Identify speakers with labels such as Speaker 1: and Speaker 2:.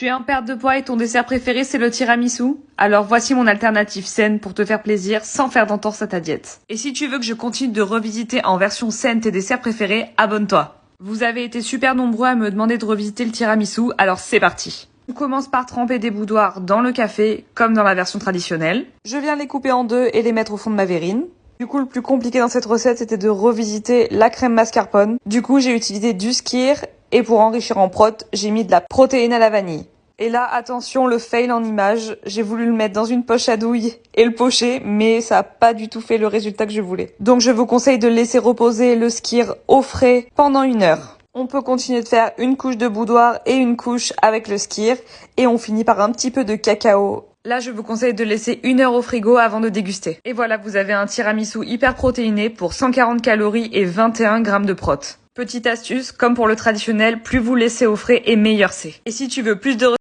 Speaker 1: Tu es en perte de poids et ton dessert préféré c'est le tiramisu? Alors voici mon alternative saine pour te faire plaisir sans faire d'entorse à ta diète. Et si tu veux que je continue de revisiter en version saine tes desserts préférés, abonne-toi. Vous avez été super nombreux à me demander de revisiter le tiramisu, alors c'est parti. On commence par tremper des boudoirs dans le café, comme dans la version traditionnelle. Je viens les couper en deux et les mettre au fond de ma verrine. Du coup, le plus compliqué dans cette recette, c'était de revisiter la crème mascarpone. Du coup, j'ai utilisé du skyr et pour enrichir en prot, j'ai mis de la protéine à la vanille. Et là, attention, le fail en image, j'ai voulu le mettre dans une poche à douille et le pocher, mais ça n'a pas du tout fait le résultat que je voulais. Donc je vous conseille de laisser reposer le skyr au frais pendant 1 heure. On peut continuer de faire une couche de boudoir et une couche avec le skyr et on finit par un petit peu de cacao. Là, je vous conseille de laisser 1 heure au frigo avant de déguster. Et voilà, vous avez un tiramisu hyper protéiné pour 140 calories et 21 grammes de prot. Petite astuce, comme pour le traditionnel, plus vous laissez au frais et meilleur c'est. Et si tu veux plus de